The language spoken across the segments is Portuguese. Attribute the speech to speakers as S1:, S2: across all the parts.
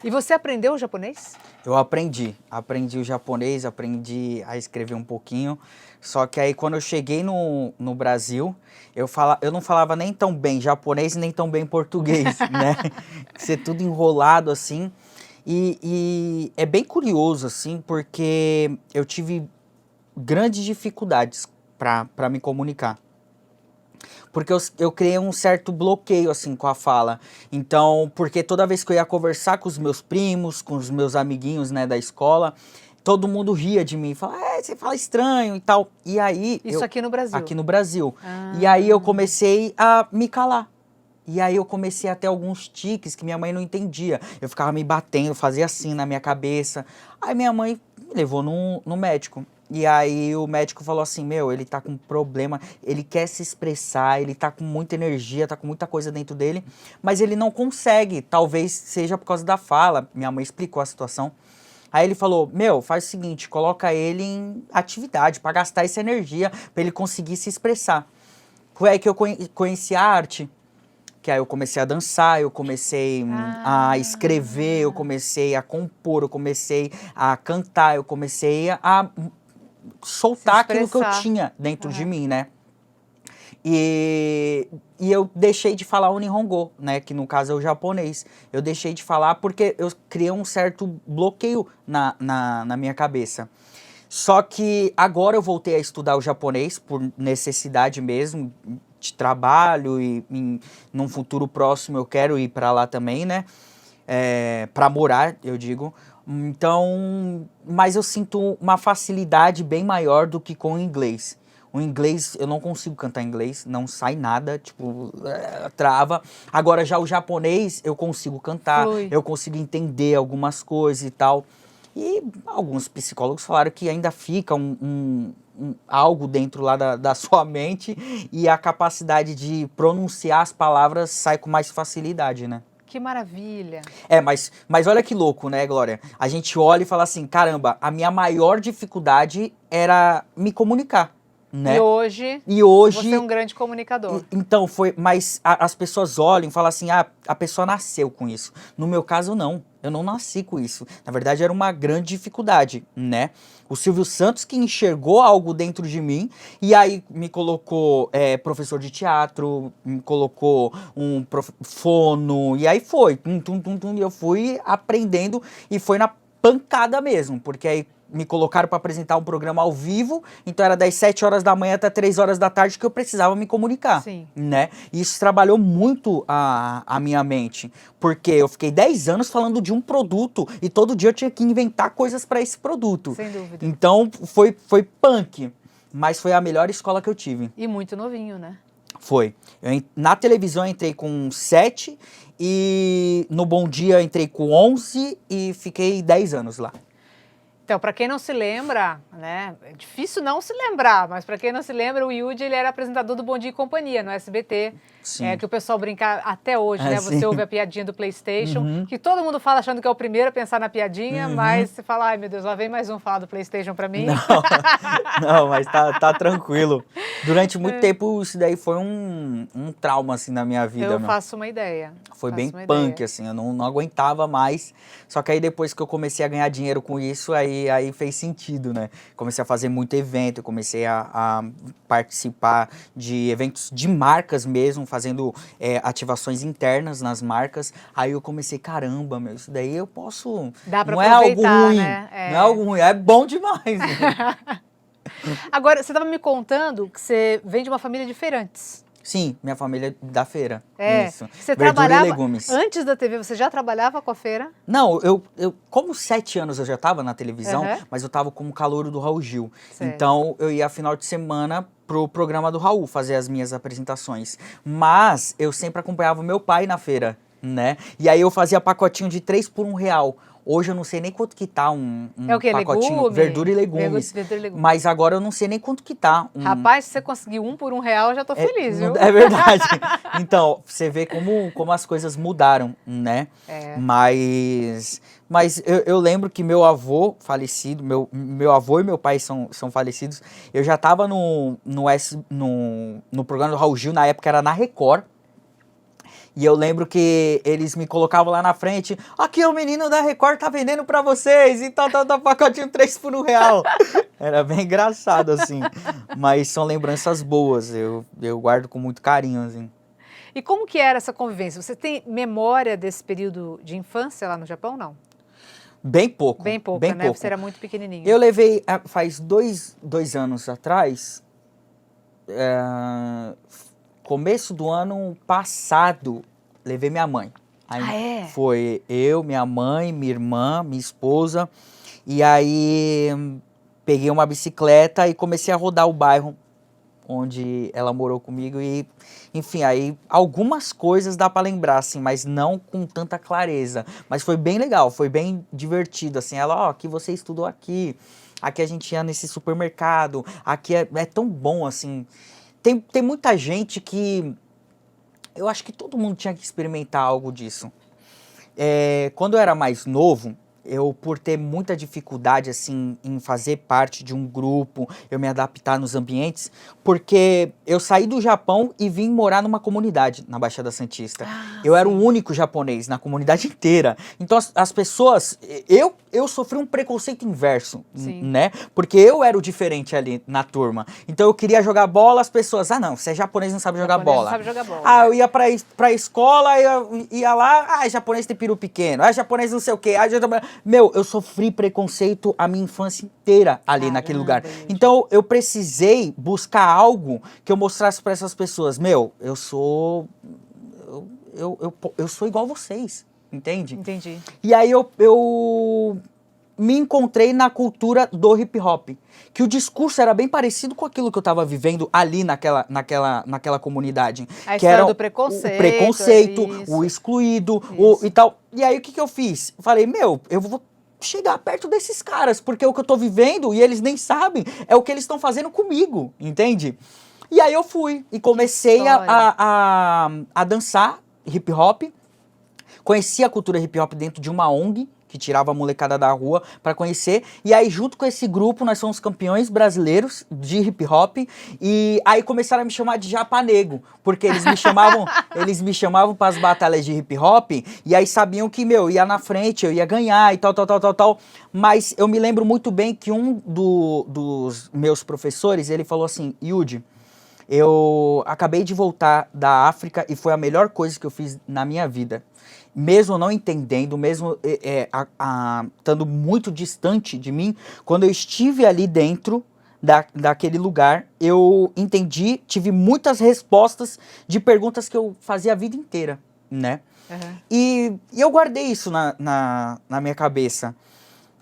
S1: E você aprendeu o japonês?
S2: Eu aprendi o japonês, aprendi a escrever um pouquinho, só que aí quando eu cheguei no Brasil, eu não falava nem tão bem japonês nem tão bem português, né? Ser tudo enrolado assim, e é bem curioso assim, porque eu tive grandes dificuldades para me comunicar. Porque eu criei um certo bloqueio, assim, com a fala. Então, porque toda vez que eu ia conversar com os meus primos, com os meus amiguinhos, né, da escola, todo mundo ria de mim, falava, você fala estranho e tal. E aí...
S1: Isso aqui no Brasil?
S2: Aqui no Brasil.
S1: Ah.
S2: E aí eu comecei a me calar. E aí eu comecei a ter alguns tiques que minha mãe não entendia. Eu ficava me batendo, fazia assim na minha cabeça. Aí minha mãe me levou no médico. E aí o médico falou assim, meu, ele tá com problema, ele quer se expressar, ele tá com muita energia, tá com muita coisa dentro dele, mas ele não consegue, talvez seja por causa da fala. Minha mãe explicou a situação. Aí ele falou, meu, faz o seguinte, coloca ele em atividade, para gastar essa energia, para ele conseguir se expressar. Foi aí que eu conheci a arte. Que aí eu comecei a dançar, eu comecei a escrever, eu comecei a compor, eu comecei a cantar, eu comecei a soltar aquilo que eu tinha dentro de mim, né? E eu deixei de falar o Nihongo, né? Que no caso é o japonês. Eu deixei de falar porque eu criei um certo bloqueio na minha cabeça. Só que agora eu voltei a estudar o japonês por necessidade mesmo, de trabalho e num futuro próximo eu quero ir para lá também, né? Para morar, eu digo. Então, mas eu sinto uma facilidade bem maior do que com o inglês. O inglês, eu não consigo cantar inglês, não sai nada, tipo, trava. Agora já o japonês, eu consigo cantar, eu consigo entender algumas coisas e tal. E alguns psicólogos falaram que ainda fica algo dentro lá da sua mente e a capacidade de pronunciar as palavras sai com mais facilidade, né?
S1: Que maravilha!
S2: Mas olha que louco, né, Glória? A gente olha e fala assim, caramba, a minha maior dificuldade era me comunicar, né?
S1: E hoje você é um grande comunicador.
S2: Então, mas as pessoas olham e falam assim, a pessoa nasceu com isso. No meu caso, não. Eu não nasci com isso. Na verdade, era uma grande dificuldade, né? O Silvio Santos que enxergou algo dentro de mim e aí me colocou professor de teatro, me colocou fono, e aí foi. E eu fui aprendendo e foi na pancada mesmo, porque aí me colocaram para apresentar um programa ao vivo, então era das 7 horas da manhã até 3 horas da tarde que eu precisava me comunicar, né? E isso trabalhou muito a minha mente, porque eu fiquei 10 anos falando de um produto e todo dia eu tinha que inventar coisas para esse produto.
S1: Sem dúvida.
S2: Então foi punk, mas foi a melhor escola que eu tive.
S1: E muito novinho, né?
S2: Foi. Na televisão eu entrei com 7 e no Bom Dia eu entrei com 11 e fiquei 10 anos lá.
S1: Então, para quem não se lembra, né, é difícil não se lembrar, mas para quem não se lembra, o Yudi, ele era apresentador do Bom Dia e Companhia, no SBT, que o pessoal brinca até hoje, né, você ouve a piadinha do PlayStation, que todo mundo fala achando que é o primeiro a pensar na piadinha, mas você fala, ai meu Deus, lá vem mais um falar do PlayStation para mim.
S2: Não, mas tá tranquilo. Durante muito tempo, isso daí foi um trauma, assim, na minha vida.
S1: Eu faço uma ideia.
S2: Foi bem punk, assim, eu não aguentava mais. Só que aí depois que eu comecei a ganhar dinheiro com isso, aí fez sentido, né? Comecei a fazer muito evento, comecei a participar de eventos de marcas mesmo, fazendo ativações internas nas marcas. Aí eu comecei, caramba, meu, isso daí eu posso...
S1: Dá pra
S2: não é algo ruim,
S1: né?
S2: Não é algo ruim, é bom demais.
S1: Agora, você estava me contando que você vem de uma família de feirantes.
S2: Sim, minha família é da feira. Isso.
S1: Você
S2: Verdura
S1: trabalhava,
S2: e legumes.
S1: Antes da TV, você já trabalhava com a feira?
S2: Não, eu como 7 anos eu já estava na televisão, mas eu estava como calouro do Raul Gil. Então, eu ia final de semana pro programa do Raul fazer as minhas apresentações. Mas eu sempre acompanhava o meu pai na feira, né? E aí eu fazia pacotinho de 3 por R$1. Hoje eu não sei nem quanto que tá um pacotinho.
S1: Legume?
S2: Verdura e legumes.
S1: Verdura e legumes.
S2: Mas agora eu não sei nem quanto que tá.
S1: Rapaz, se você conseguir 1 por R$1, eu já tô feliz, viu?
S2: É verdade. Então, você vê como as coisas mudaram, né? Mas eu lembro que meu avô falecido, meu avô e meu pai são falecidos. Eu já tava no programa do Raul Gil, na época era na Record. E eu lembro que eles me colocavam lá na frente, aqui o menino da Record tá vendendo pra vocês, então tá pacotinho 3 por R$1. Era bem engraçado, assim. Mas são lembranças boas, eu guardo com muito carinho, assim.
S1: E como que era essa convivência? Você tem memória desse período de infância lá no Japão, não?
S2: Bem pouco.
S1: Bem pouco,
S2: bem
S1: né?
S2: pouco.
S1: Você era muito pequenininho.
S2: Eu levei, faz dois anos atrás, começo do ano passado, levei minha mãe. Aí foi eu, minha mãe, minha irmã, minha esposa. E aí peguei uma bicicleta e comecei a rodar o bairro onde ela morou comigo. E, enfim, aí algumas coisas dá pra lembrar, assim, mas não com tanta clareza. Mas foi bem legal, foi bem divertido, assim. Ela, ó, aqui você estudou aqui. Aqui a gente ia nesse supermercado. Aqui é tão bom, assim. Tem muita gente que... Eu acho que todo mundo tinha que experimentar algo disso. Quando eu era mais novo, eu, por ter muita dificuldade, assim, em fazer parte de um grupo, eu me adaptar nos ambientes, porque eu saí do Japão e vim morar numa comunidade na Baixada Santista. Eu era o único japonês na comunidade inteira. Então, as pessoas... Eu sofri um preconceito inverso, né? Porque eu era o diferente ali na turma. Então, eu queria jogar bola, as pessoas... Ah, não, você é japonês, não sabe jogar bola.
S1: Não sabe jogar bola.
S2: Ah, eu ia pra escola, eu ia lá... Ah, japonês tem peru pequeno. Ah, japonês não sei o quê. Ah, meu, eu sofri preconceito a minha infância inteira ali naquele lugar. Então, eu precisei buscar algo que eu mostrasse pra essas pessoas. Meu, eu sou igual vocês, entende?
S1: Entendi.
S2: E aí eu me encontrei na cultura do hip hop, que o discurso era bem parecido com aquilo que eu estava vivendo ali naquela comunidade.
S1: A
S2: que era
S1: do preconceito.
S2: O preconceito, o excluído, e tal. E aí o que eu fiz? Eu falei, meu, eu vou chegar perto desses caras, porque o que eu tô vivendo, e eles nem sabem, é o que eles estão fazendo comigo, entende? E aí eu fui e comecei a dançar hip hop, conheci a cultura hip hop dentro de uma ONG, que tirava a molecada da rua para conhecer, e aí junto com esse grupo nós somos campeões brasileiros de hip hop, e aí começaram a me chamar de japanego, porque eles me chamavam para as batalhas de hip hop, e aí sabiam que, meu, ia na frente, eu ia ganhar e tal, mas eu me lembro muito bem que um dos meus professores, ele falou assim, Yuji, eu acabei de voltar da África e foi a melhor coisa que eu fiz na minha vida. Mesmo não entendendo, mesmo estando muito distante de mim, quando eu estive ali dentro daquele lugar, eu entendi, tive muitas respostas de perguntas que eu fazia a vida inteira, né?
S1: Uhum.
S2: E eu guardei isso na minha cabeça.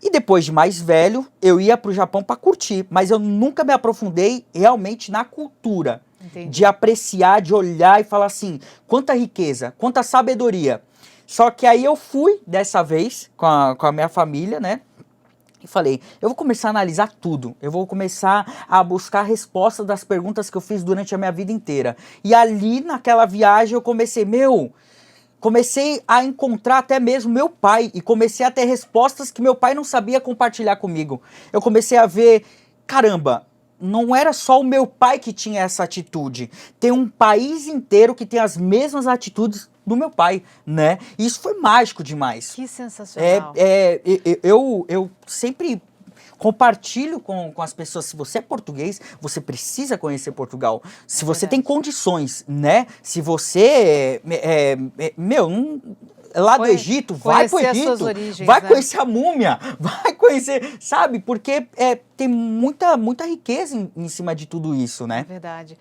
S2: E depois de mais velho, eu ia pro Japão para curtir, mas eu nunca me aprofundei realmente na cultura.
S1: Entendi.
S2: De apreciar, de olhar e falar assim, quanta riqueza, quanta sabedoria. Só que aí eu fui, dessa vez, com a minha família, né? E falei, eu vou começar a analisar tudo. Eu vou começar a buscar respostas das perguntas que eu fiz durante a minha vida inteira. E ali, naquela viagem, eu comecei a encontrar até mesmo meu pai. E comecei a ter respostas que meu pai não sabia compartilhar comigo. Eu comecei a ver, caramba, não era só o meu pai que tinha essa atitude. Tem um país inteiro que tem as mesmas atitudes do meu pai, né? E isso foi mágico demais.
S1: Que sensacional.
S2: Eu sempre compartilho com as pessoas, se você é português, você precisa conhecer Portugal. Se você tem condições, né? Se você lá do Egito, vai pro Egito,
S1: origens,
S2: vai
S1: né?
S2: conhecer a múmia, vai conhecer, sabe? Porque tem muita riqueza em cima de tudo isso, né?
S1: É verdade.